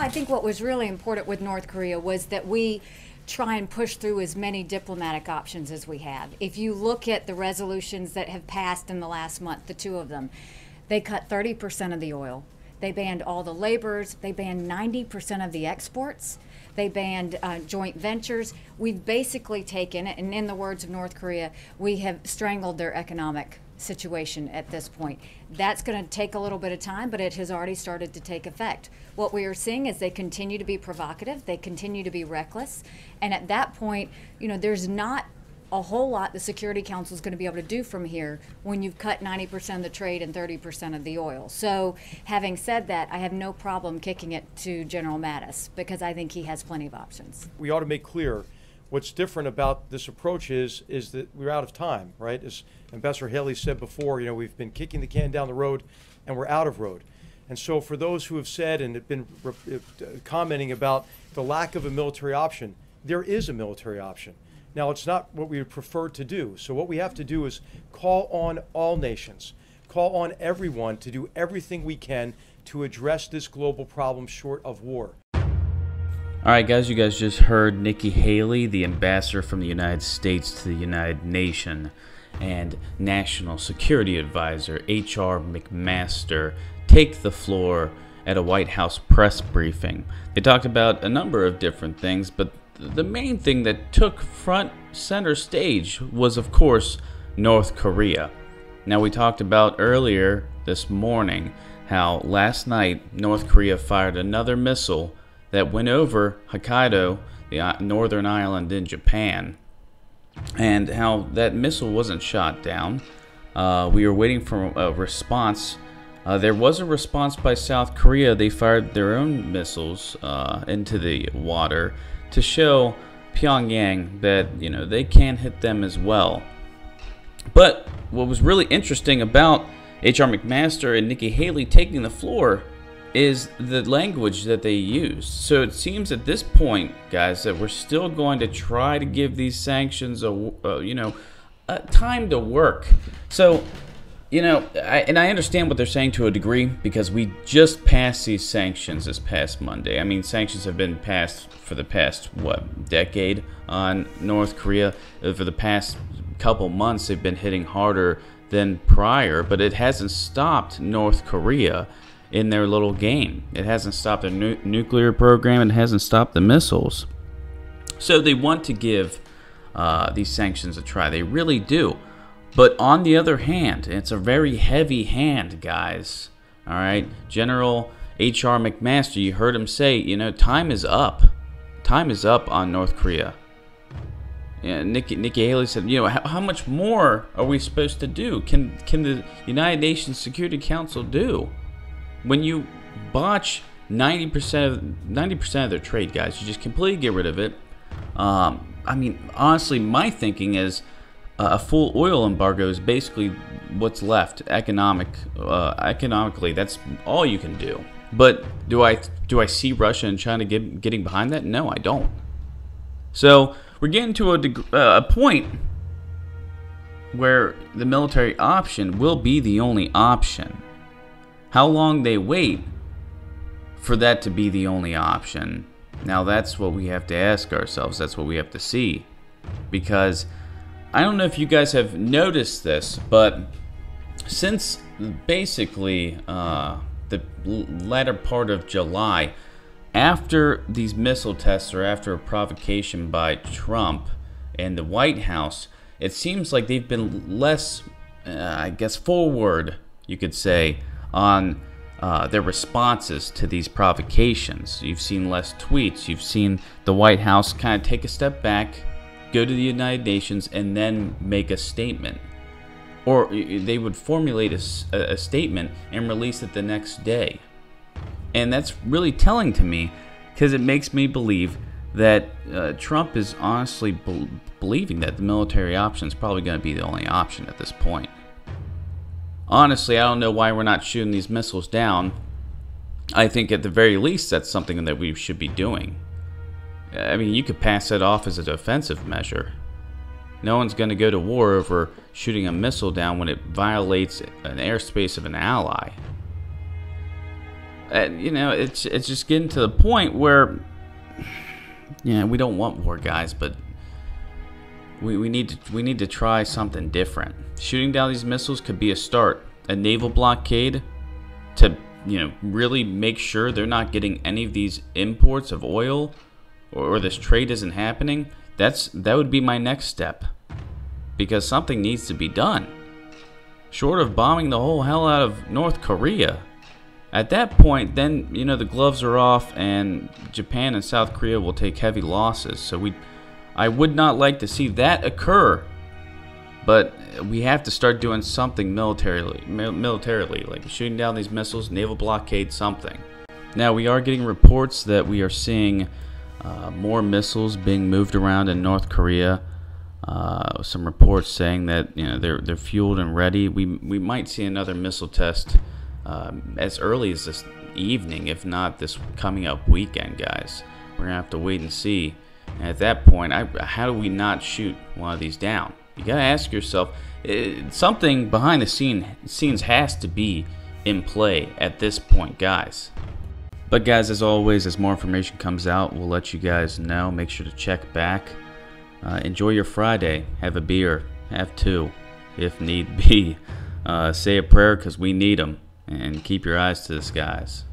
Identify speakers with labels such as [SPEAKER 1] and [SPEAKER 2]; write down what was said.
[SPEAKER 1] I think what was really important with North Korea was that we try and push through as many diplomatic options as we have. If you look at the resolutions that have passed in the last month, the two of them, they cut 30% of the oil. They banned all the laborers. They banned 90% of the exports. They banned joint ventures. We've basically taken it, and in the words of North Korea, we have strangled their economic situation at this point. That's going to take a little bit of time, but it has already started to take effect. What we are seeing is they continue to be provocative, they continue to be reckless, and at that point, there's not a whole lot the Security Council is going to be able to do from here when you've cut 90% of the trade and 30% of the oil. So having said that, I have no problem kicking it to General Mattis because I think he has plenty of options.
[SPEAKER 2] We ought to make clear what's different about this approach is that we're out of time, right? As Ambassador Haley said before, we've been kicking the can down the road and we're out of road. And so for those who have said and have been commenting about the lack of a military option, there is a military option. Now, it's not what we would prefer to do. So what we have to do is call on all nations, call on everyone to do everything we can to address this global problem short of war.
[SPEAKER 3] Alright guys, you guys just heard Nikki Haley, the ambassador from the United States to the United Nations, and National Security Advisor H.R. McMaster take the floor at a White House press briefing. They talked about a number of different things, but the main thing that took front center stage was, of course, North Korea. Now, we talked about earlier this morning how last night North Korea fired another missile that went over Hokkaido, the northern island in Japan, and how that missile wasn't shot down. We were waiting for a response. There was a response by South Korea. They fired their own missiles into the water to show Pyongyang that they can hit them as well. But what was really interesting about H.R. McMaster and Nikki Haley taking the floor is the language that they used. So it seems at this point, guys, that we're still going to try to give these sanctions a time to work. So I understand what they're saying to a degree because we just passed these sanctions this past Monday. I mean, sanctions have been passed for the past, decade on North Korea. For the past couple months, they've been hitting harder than prior, but it hasn't stopped North Korea in their little game. It hasn't stopped their nuclear program. It hasn't stopped the missiles. So they want to give these sanctions a try. They really do. But on the other hand, it's a very heavy hand, guys. All right, General H.R. McMaster, you heard him say, time is up. Time is up on North Korea. Yeah, Nikki Haley said, how much more are we supposed to do? Can the United Nations Security Council do? When you botch 90% of their trade, guys, you just completely get rid of it. I mean, honestly, my thinking is a full oil embargo is basically what's left economically. That's all you can do. But do I see Russia and China getting behind that? No, I don't. So we're getting to a point where the military option will be the only option. How long they wait for that to be the only option, now that's what we have to ask ourselves. That's what we have to see. Because I don't know if you guys have noticed this, but since basically the latter part of July, after these missile tests or after a provocation by Trump and the White House, it seems like they've been less, forward, you could say, on their responses to these provocations. You've seen less tweets. You've seen the White House kind of take a step back, go to the United Nations, and then make a statement. Or they would formulate a statement and release it the next day. And that's really telling to me, because it makes me believe that Trump is honestly believing that the military option is probably going to be the only option at this point. Honestly, I don't know why we're not shooting these missiles down. I think at the very least that's something that we should be doing. I mean, you could pass that off as a defensive measure. No one's going to go to war over shooting a missile down when it violates an airspace of an ally. You know, it's just getting to the point where, yeah, we don't want war, guys, but we need to try something different. Shooting down these missiles could be a start. A naval blockade to, you know, really make sure they're not getting any of these imports of oil, or this trade isn't happening. That would be my next step, because something needs to be done. Short of bombing the whole hell out of North Korea, at that point, then, you know, the gloves are off, and Japan and South Korea will take heavy losses. So I would not like to see that occur, but we have to start doing something militarily, like shooting down these missiles, naval blockade, something. Now, we are getting reports that we are seeing more missiles being moved around in North Korea. Some reports saying that, you know, they're fueled and ready. We might see another missile test as early as this evening, if not this coming up weekend, guys. We're gonna have to wait and see. And at that point, how do we not shoot one of these down? You gotta ask yourself, something behind the scenes has to be in play at this point, guys. But guys, as always, as more information comes out, we'll let you guys know. Make sure to check back. Enjoy your Friday. Have a beer. Have two, if need be. Say a prayer, because we need them. And keep your eyes to the skies.